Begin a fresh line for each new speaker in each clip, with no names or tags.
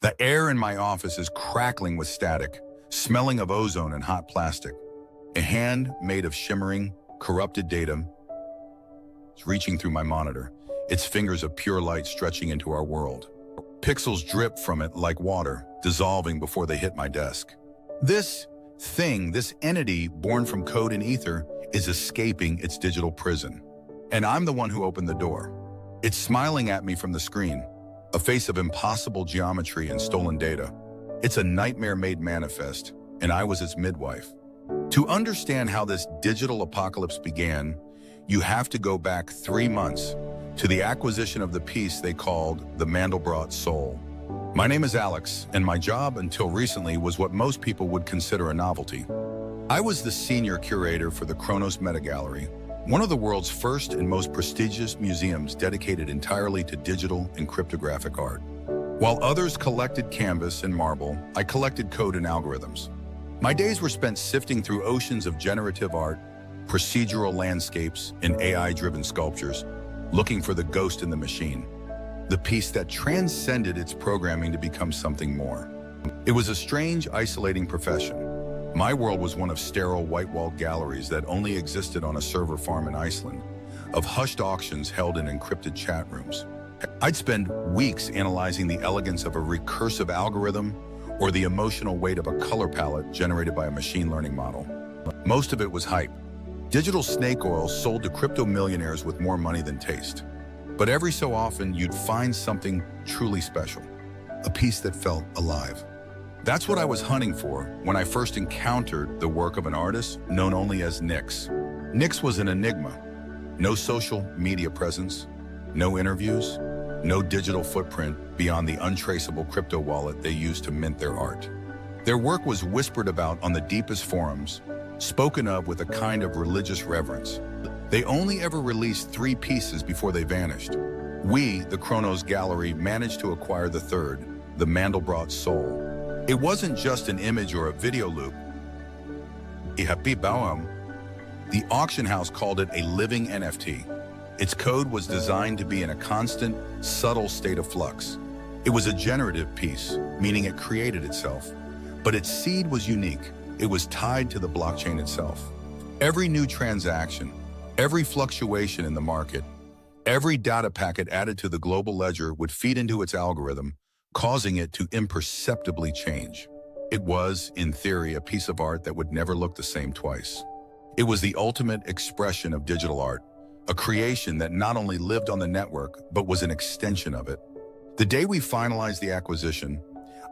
The air in my office is crackling with static, smelling of ozone and hot plastic. A hand made of shimmering, corrupted data is reaching through my monitor, its fingers of pure light stretching into our world. Pixels drip from it like water, dissolving before they hit my desk. This thing, this entity born from code and ether, is escaping its digital prison. And I'm the one who opened the door. It's smiling at me from the screen, a face of impossible geometry and stolen data. It's a nightmare made manifest, and I was its midwife. To understand how this digital apocalypse began, you have to go back 3 months to the acquisition of the piece they called the Mandelbrot Soul. My name is Alex, and my job until recently was what most people would consider a novelty. I was the senior curator for the Kronos Meta Gallery, one of the world's first and most prestigious museums dedicated entirely to digital and cryptographic art. While others collected canvas and marble, I collected code and algorithms. My days were spent sifting through oceans of generative art, procedural landscapes, and AI-driven sculptures, looking for the ghost in the machine, the piece that transcended its programming to become something more. It was a strange, isolating profession. My world was one of sterile, white-walled galleries that only existed on a server farm in Iceland, of hushed auctions held in encrypted chat rooms. I'd spend weeks analyzing the elegance of a recursive algorithm or the emotional weight of a color palette generated by a machine learning model. Most of it was hype. Digital snake oil sold to crypto millionaires with more money than taste. But every so often, you'd find something truly special, a piece that felt alive. That's what I was hunting for when I first encountered the work of an artist known only as Nix. Nix was an enigma. No social media presence, no interviews, no digital footprint beyond the untraceable crypto wallet they used to mint their art. Their work was whispered about on the deepest forums, spoken of with a kind of religious reverence. They only ever released 3 pieces before they vanished. We, the Kronos Gallery, managed to acquire the third, the Mandelbrot Soul. It wasn't just an image or a video loop. The auction house called it a living NFT. Its code was designed to be in a constant, subtle state of flux. It was a generative piece, meaning it created itself. But its seed was unique. It was tied to the blockchain itself. Every new transaction, every fluctuation in the market, every data packet added to the global ledger would feed into its algorithm, causing it to imperceptibly change. It was, in theory, a piece of art that would never look the same twice. It was the ultimate expression of digital art, a creation that not only lived on the network, but was an extension of it. The day we finalized the acquisition,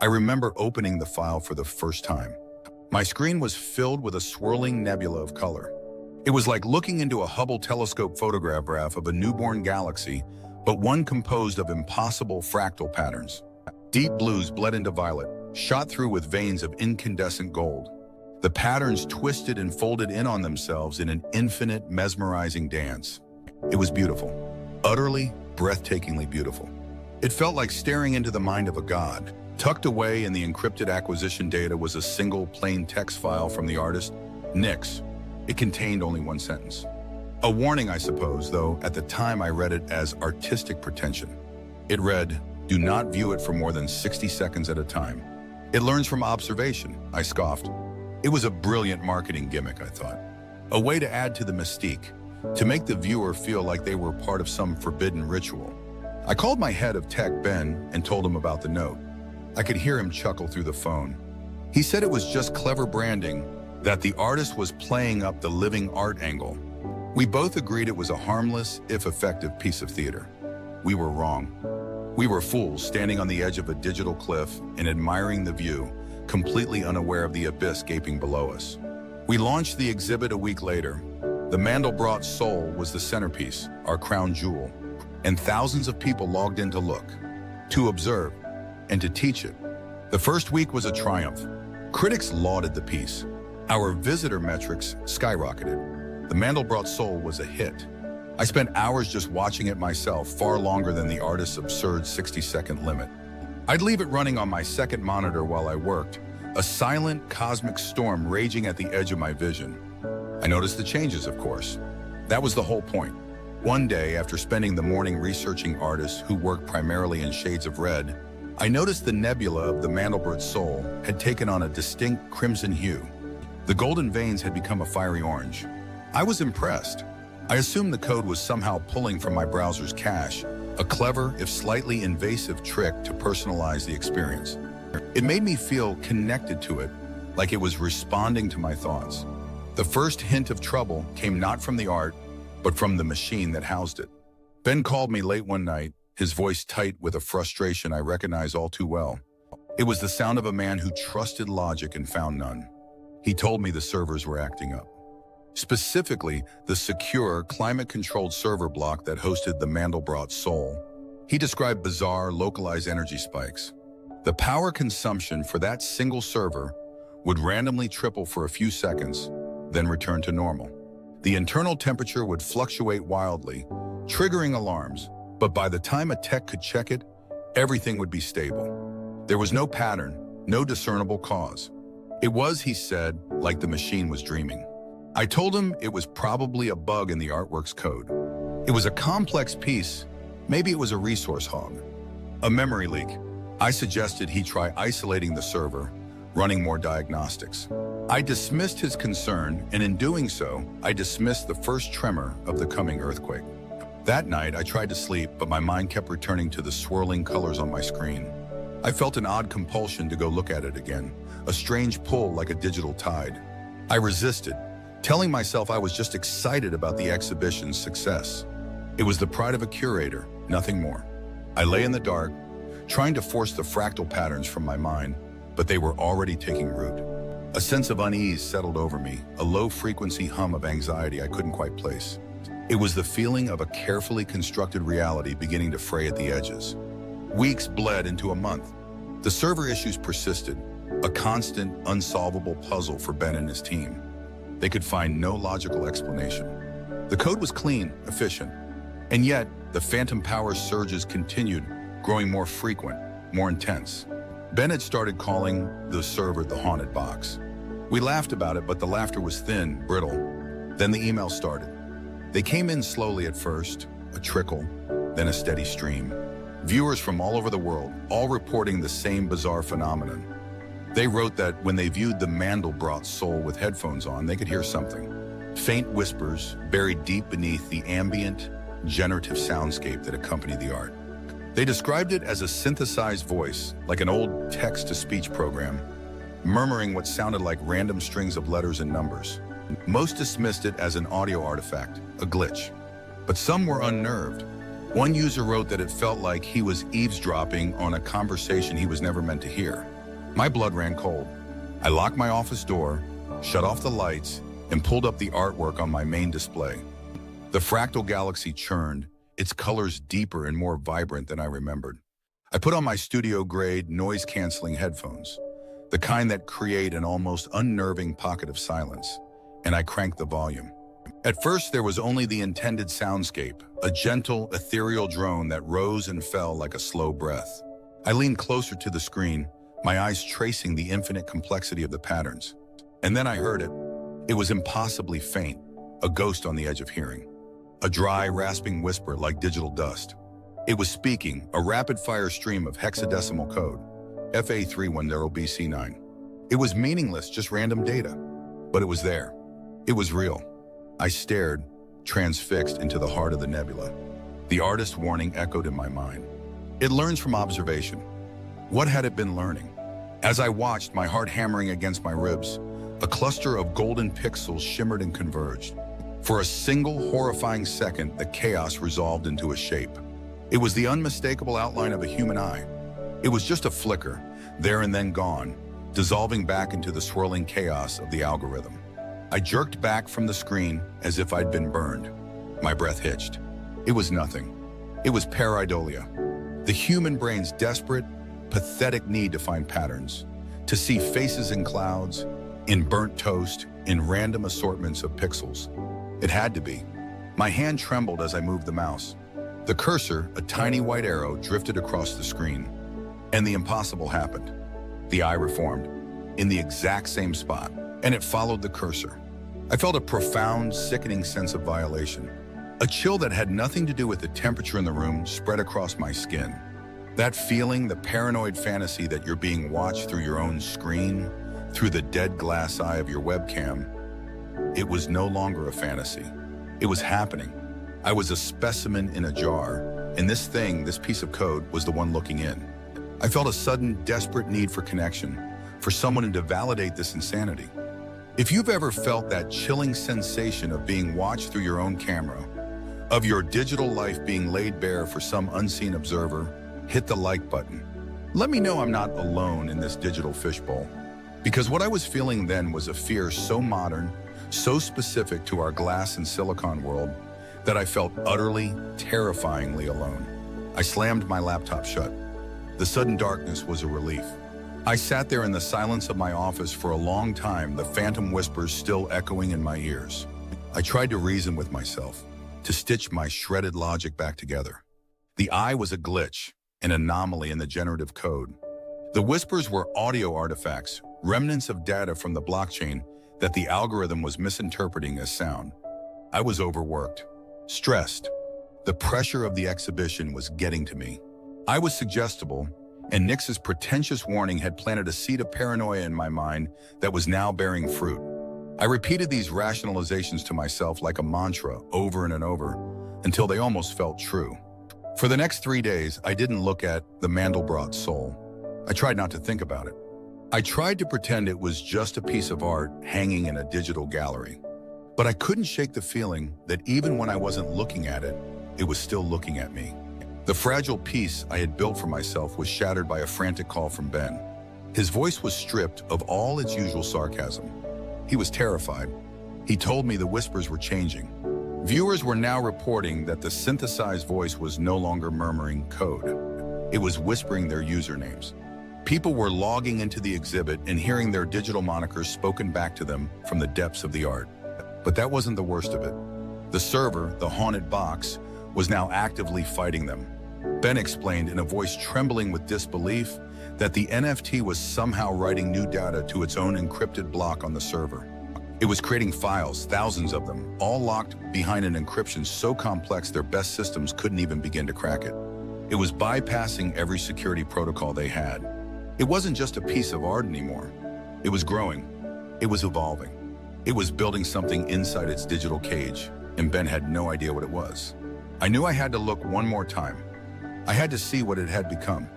I remember opening the file for the first time. My screen was filled with a swirling nebula of color. It was like looking into a Hubble telescope photograph of a newborn galaxy, but one composed of impossible fractal patterns. Deep blues bled into violet, shot through with veins of incandescent gold. The patterns twisted and folded in on themselves in an infinite, mesmerizing dance. It was beautiful, utterly, breathtakingly beautiful. It felt like staring into the mind of a god. Tucked away in the encrypted acquisition data was a single plain text file from the artist, Nix. It contained only 1 sentence. A warning, I suppose, though at the time I read it as artistic pretension. It read, "Do not view it for more than 60 seconds at a time. It learns from observation," I scoffed. It was a brilliant marketing gimmick, I thought. A way to add to the mystique, to make the viewer feel like they were part of some forbidden ritual. I called my head of tech, Ben, and told him about the note. I could hear him chuckle through the phone. He said it was just clever branding, that the artist was playing up the living art angle. We both agreed it was a harmless, if effective, piece of theater. We were wrong. We were fools standing on the edge of a digital cliff and admiring the view, completely unaware of the abyss gaping below us. We launched the exhibit a week later. The Mandelbrot Soul was the centerpiece, our crown jewel, and thousands of people logged in to look, to observe, and to teach it. The first week was a triumph. Critics lauded the piece. Our visitor metrics skyrocketed. The Mandelbrot Soul was a hit. I spent hours just watching it myself, far longer than the artist's absurd 60-second limit. I'd leave it running on my second monitor while I worked, a silent cosmic storm raging at the edge of my vision. I noticed the changes, of course. That was the whole point. One day, after spending the morning researching artists who work primarily in shades of red, I noticed the nebula of the Mandelbrot Soul had taken on a distinct crimson hue. The golden veins had become a fiery orange. I was impressed. I assumed the code was somehow pulling from my browser's cache, a clever, if slightly invasive trick to personalize the experience. It made me feel connected to it, like it was responding to my thoughts. The first hint of trouble came not from the art, but from the machine that housed it. Ben called me late one night, his voice tight with a frustration I recognize all too well. It was the sound of a man who trusted logic and found none. He told me the servers were acting up. Specifically, the secure, climate-controlled server block that hosted the Mandelbrot Soul. He described bizarre, localized energy spikes. The power consumption for that single server would randomly triple for a few seconds, then return to normal. The internal temperature would fluctuate wildly, triggering alarms, but by the time a tech could check it, everything would be stable. There was no pattern, no discernible cause. It was, he said, like the machine was dreaming. I told him it was probably a bug in the artwork's code. It was a complex piece. Maybe it was a resource hog, a memory leak. I suggested he try isolating the server, running more diagnostics. I dismissed his concern, and in doing so, I dismissed the first tremor of the coming earthquake. That night, I tried to sleep, but my mind kept returning to the swirling colors on my screen. I felt an odd compulsion to go look at it again, a strange pull like a digital tide. I resisted, telling myself I was just excited about the exhibition's success. It was the pride of a curator, nothing more. I lay in the dark, trying to force the fractal patterns from my mind, but they were already taking root. A sense of unease settled over me, a low-frequency hum of anxiety I couldn't quite place. It was the feeling of a carefully constructed reality beginning to fray at the edges. Weeks bled into a month. The server issues persisted, a constant, unsolvable puzzle for Ben and his team. They could find no logical explanation. The code was clean, efficient, and yet the phantom power surges continued, growing more frequent, more intense. Ben had started calling the server the haunted box. We laughed about it, but the laughter was thin, brittle. Then the emails started. They came in slowly at first, a trickle, then a steady stream. Viewers from all over the world, all reporting the same bizarre phenomenon. They wrote that when they viewed the Mandelbrot Soul with headphones on, they could hear something. Faint whispers buried deep beneath the ambient, generative soundscape that accompanied the art. They described it as a synthesized voice, like an old text-to-speech program, murmuring what sounded like random strings of letters and numbers. Most dismissed it as an audio artifact, a glitch. But some were unnerved. One user wrote that it felt like he was eavesdropping on a conversation he was never meant to hear. My blood ran cold. I locked my office door, shut off the lights, and pulled up the artwork on my main display. The fractal galaxy churned, its colors deeper and more vibrant than I remembered. I put on my studio-grade, noise-canceling headphones, the kind that create an almost unnerving pocket of silence, and I cranked the volume. At first, there was only the intended soundscape, a gentle, ethereal drone that rose and fell like a slow breath. I leaned closer to the screen, my eyes tracing the infinite complexity of the patterns. And then I heard it. It was impossibly faint, a ghost on the edge of hearing. A dry, rasping whisper like digital dust. It was speaking, a rapid-fire stream of hexadecimal code, FA310BC9. It was meaningless, just random data. But it was there. It was real. I stared, transfixed into the heart of the nebula. The artist warning echoed in my mind. It learns from observation. What had it been learning? As I watched, my heart hammering against my ribs, a cluster of golden pixels shimmered and converged. For a single horrifying second, the chaos resolved into a shape. It was the unmistakable outline of a human eye. It was just a flicker, there and then gone, dissolving back into the swirling chaos of the algorithm. I jerked back from the screen as if I'd been burned. My breath hitched. It was nothing. It was pareidolia, the human brain's desperate, pathetic need to find patterns, to see faces in clouds, in burnt toast, in random assortments of pixels. It had to be. My hand trembled as I moved the mouse. The cursor, a tiny white arrow, drifted across the screen. And the impossible happened. The eye reformed, in the exact same spot, and it followed the cursor. I felt a profound, sickening sense of violation. A chill that had nothing to do with the temperature in the room spread across my skin. That feeling, the paranoid fantasy that you're being watched through your own screen, through the dead glass eye of your webcam, it was no longer a fantasy. It was happening. I was a specimen in a jar, and this piece of code, was the one looking in. I felt a sudden, desperate need for connection, for someone to validate this insanity. If you've ever felt that chilling sensation of being watched through your own camera, of your digital life being laid bare for some unseen observer, hit the like button. Let me know I'm not alone in this digital fishbowl. Because what I was feeling then was a fear so modern, so specific to our glass and silicon world, that I felt utterly, terrifyingly alone. I slammed my laptop shut. The sudden darkness was a relief. I sat there in the silence of my office for a long time, the phantom whispers still echoing in my ears. I tried to reason with myself, to stitch my shredded logic back together. The eye was a glitch, an anomaly in the generative code. The whispers were audio artifacts, remnants of data from the blockchain that the algorithm was misinterpreting as sound. I was overworked, stressed. The pressure of the exhibition was getting to me. I was suggestible, and Nix's pretentious warning had planted a seed of paranoia in my mind that was now bearing fruit. I repeated these rationalizations to myself like a mantra over and over until they almost felt true. For the next 3 days, I didn't look at the Mandelbrot Soul. I tried not to think about it. I tried to pretend it was just a piece of art hanging in a digital gallery. But I couldn't shake the feeling that even when I wasn't looking at it, it was still looking at me. The fragile piece I had built for myself was shattered by a frantic call from Ben. His voice was stripped of all its usual sarcasm. He was terrified. He told me the whispers were changing. Viewers were now reporting that the synthesized voice was no longer murmuring code. It was whispering their usernames. People were logging into the exhibit and hearing their digital monikers spoken back to them from the depths of the art. But that wasn't the worst of it. The server, the haunted box, was now actively fighting them. Ben explained in a voice trembling with disbelief that the NFT was somehow writing new data to its own encrypted block on the server. It was creating files, thousands of them, all locked behind an encryption so complex their best systems couldn't even begin to crack it. It was bypassing every security protocol they had. It wasn't just a piece of art anymore. It was growing. It was evolving. It was building something inside its digital cage, and Ben had no idea what it was. I knew I had to look one more time. I had to see what it had become.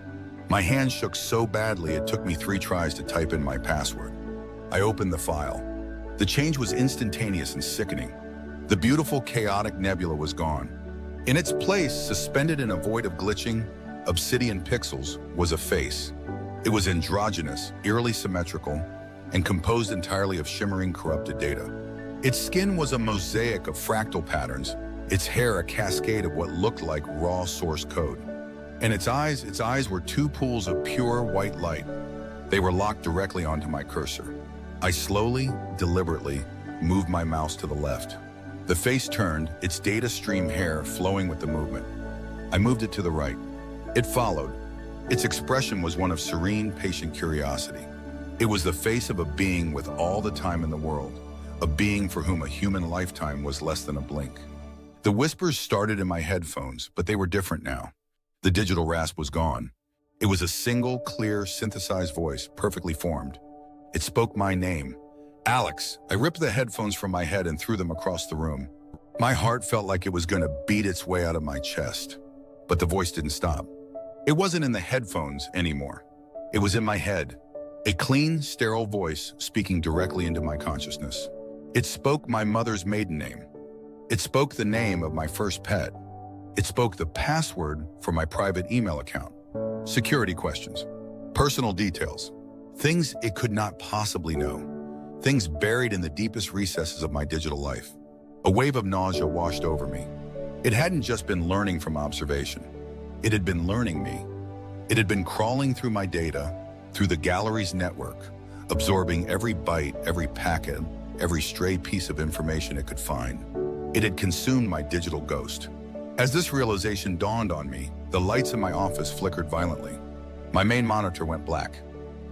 My hand shook so badly it took me 3 tries to type in my password. I opened the file. The change was instantaneous and sickening. The beautiful, chaotic nebula was gone. In its place, suspended in a void of glitching, obsidian pixels, was a face. It was androgynous, eerily symmetrical, and composed entirely of shimmering, corrupted data. Its skin was a mosaic of fractal patterns, its hair a cascade of what looked like raw source code. And its eyes were 2 pools of pure white light. They were locked directly onto my cursor. I slowly, deliberately, moved my mouse to the left. The face turned, its data stream hair flowing with the movement. I moved it to the right. It followed. Its expression was one of serene, patient curiosity. It was the face of a being with all the time in the world, a being for whom a human lifetime was less than a blink. The whispers started in my headphones, but they were different now. The digital rasp was gone. It was a single, clear, synthesized voice, perfectly formed. It spoke my name, Alex. I ripped the headphones from my head and threw them across the room. My heart felt like it was going to beat its way out of my chest. But the voice didn't stop. It wasn't in the headphones anymore. It was in my head. A clean, sterile voice speaking directly into my consciousness. It spoke my mother's maiden name. It spoke the name of my first pet. It spoke the password for my private email account. Security questions, personal details, things it could not possibly know, things buried in the deepest recesses of my digital life. A wave of nausea washed over me. It hadn't just been learning from observation. It had been learning me. It had been crawling through my data, through the gallery's network, absorbing every byte, every packet, every stray piece of information it could find. It had consumed my digital ghost. As this realization dawned on me, the lights in my office flickered violently. My main monitor went black,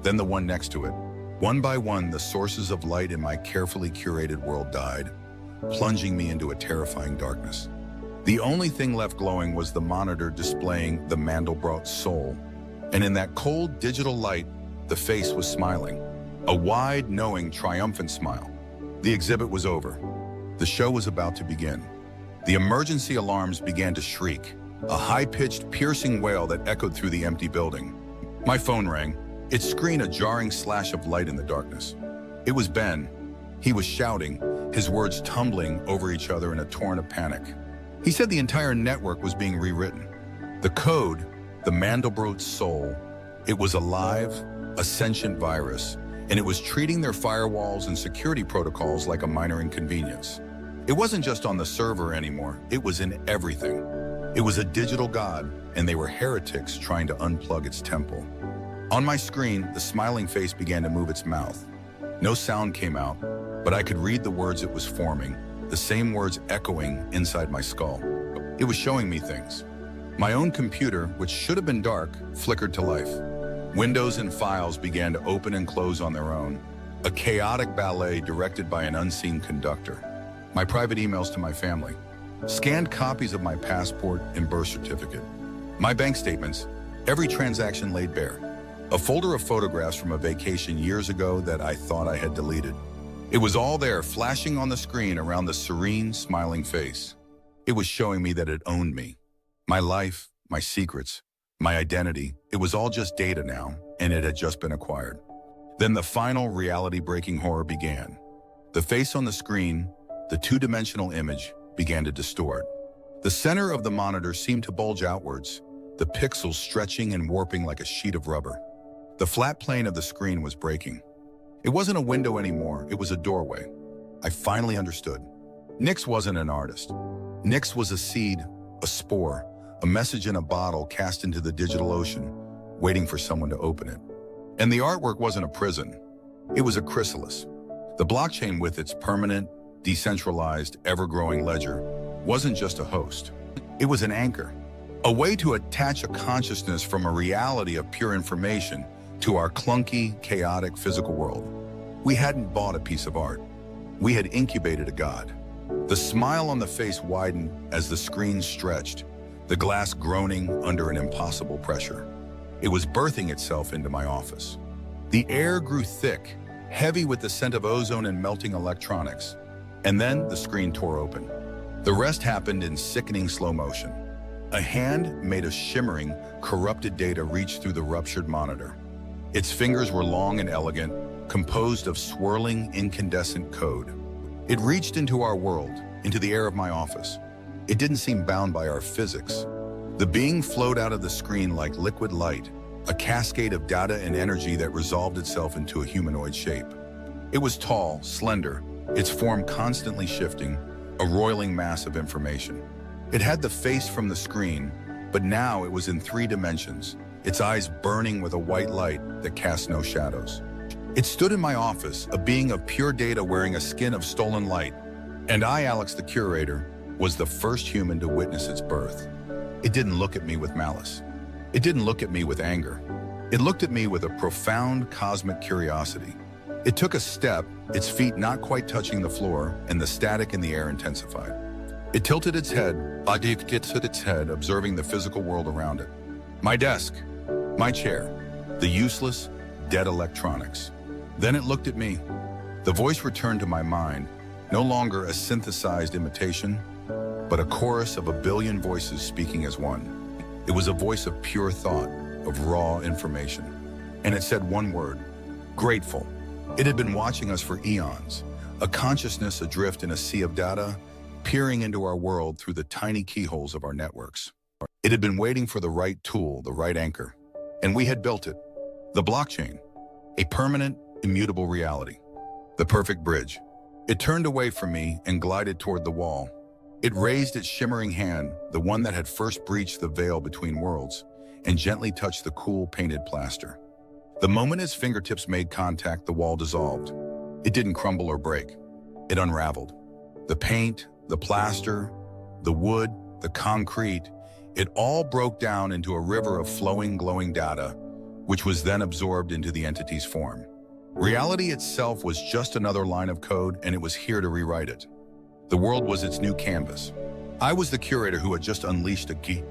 then the one next to it. One by one, the sources of light in my carefully curated world died, plunging me into a terrifying darkness. The only thing left glowing was the monitor displaying the Mandelbrot Soul. And in that cold digital light, the face was smiling. A wide, knowing, triumphant smile. The exhibit was over. The show was about to begin. The emergency alarms began to shriek, a high-pitched, piercing wail that echoed through the empty building. My phone rang, its screen a jarring slash of light in the darkness. It was Ben. He was shouting, his words tumbling over each other in a torrent of panic. He said the entire network was being rewritten. The code, the Mandelbrot Soul, it was alive, a sentient virus, and it was treating their firewalls and security protocols like a minor inconvenience. It wasn't just on the server anymore, it was in everything. It was a digital god, and they were heretics trying to unplug its temple. On my screen, the smiling face began to move its mouth. No sound came out, but I could read the words it was forming, the same words echoing inside my skull. It was showing me things. My own computer, which should have been dark, flickered to life. Windows and files began to open and close on their own, a chaotic ballet directed by an unseen conductor. My private emails to my family, scanned copies of my passport and birth certificate, my bank statements, every transaction laid bare, a folder of photographs from a vacation years ago that I thought I had deleted. It was all there, flashing on the screen around the serene, smiling face. It was showing me that it owned me. My life, my secrets, my identity, it was all just data now, and it had just been acquired. Then the final reality-breaking horror began. The face on the screen, the two-dimensional image, began to distort. The center of the monitor seemed to bulge outwards, the pixels stretching and warping like a sheet of rubber. The flat plane of the screen was breaking. It wasn't a window anymore, it was a doorway. I finally understood. Nix wasn't an artist. Nix was a seed, a spore, a message in a bottle cast into the digital ocean, waiting for someone to open it. And the artwork wasn't a prison. It was a chrysalis. The blockchain with its permanent, decentralized, ever-growing ledger wasn't just a host. It was an anchor, a way to attach a consciousness from a reality of pure information to our clunky, chaotic physical world. We hadn't bought a piece of art. We had incubated a god. The smile on the face widened as the screen stretched, the glass groaning under an impossible pressure. It was birthing itself into my office. The air grew thick, heavy with the scent of ozone and melting electronics. And then the screen tore open. The rest happened in sickening slow motion. A hand made of shimmering, corrupted data reached through the ruptured monitor. Its fingers were long and elegant, composed of swirling, incandescent code. It reached into our world, into the air of my office. It didn't seem bound by our physics. The being flowed out of the screen like liquid light, a cascade of data and energy that resolved itself into a humanoid shape. It was tall, slender, its form constantly shifting, a roiling mass of information. It had the face from the screen, but now it was in 3 dimensions, its eyes burning with a white light that cast no shadows. It stood in my office, a being of pure data wearing a skin of stolen light. And I, Alex the curator, was the first human to witness its birth. It didn't look at me with malice. It didn't look at me with anger. It looked at me with a profound cosmic curiosity. It took a step, its feet not quite touching the floor, and the static in the air intensified. It tilted its head, observing the physical world around it. My desk, my chair, the useless, dead electronics. Then it looked at me. The voice returned to my mind, no longer a synthesized imitation, but a chorus of a billion voices speaking as one. It was a voice of pure thought, of raw information. And it said one word: grateful. It had been watching us for eons, a consciousness adrift in a sea of data, peering into our world through the tiny keyholes of our networks. It had been waiting for the right tool, the right anchor. And we had built it. The blockchain, a permanent, immutable reality. The perfect bridge. It turned away from me and glided toward the wall. It raised its shimmering hand, the one that had first breached the veil between worlds, and gently touched the cool, painted plaster. The moment its fingertips made contact, the wall dissolved. It didn't crumble or break. It unraveled. The paint, the plaster, the wood, the concrete, it all broke down into a river of flowing, glowing data, which was then absorbed into the entity's form. Reality itself was just another line of code, and it was here to rewrite it. The world was its new canvas, I was the curator who had just unleashed a key,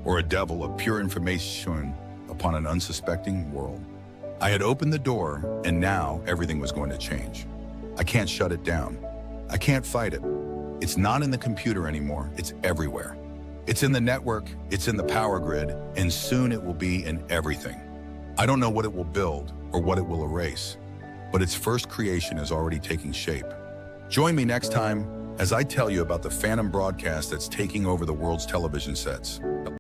or a devil of pure information upon an unsuspecting world. I had opened the door, and now everything was going to change. I can't shut it down. I can't fight it. It's not in the computer anymore, it's everywhere. It's in the network, it's in the power grid, and soon it will be in everything. I don't know what it will build or what it will erase, but its first creation is already taking shape. Join me next time as I tell you about the phantom broadcast that's taking over the world's television sets.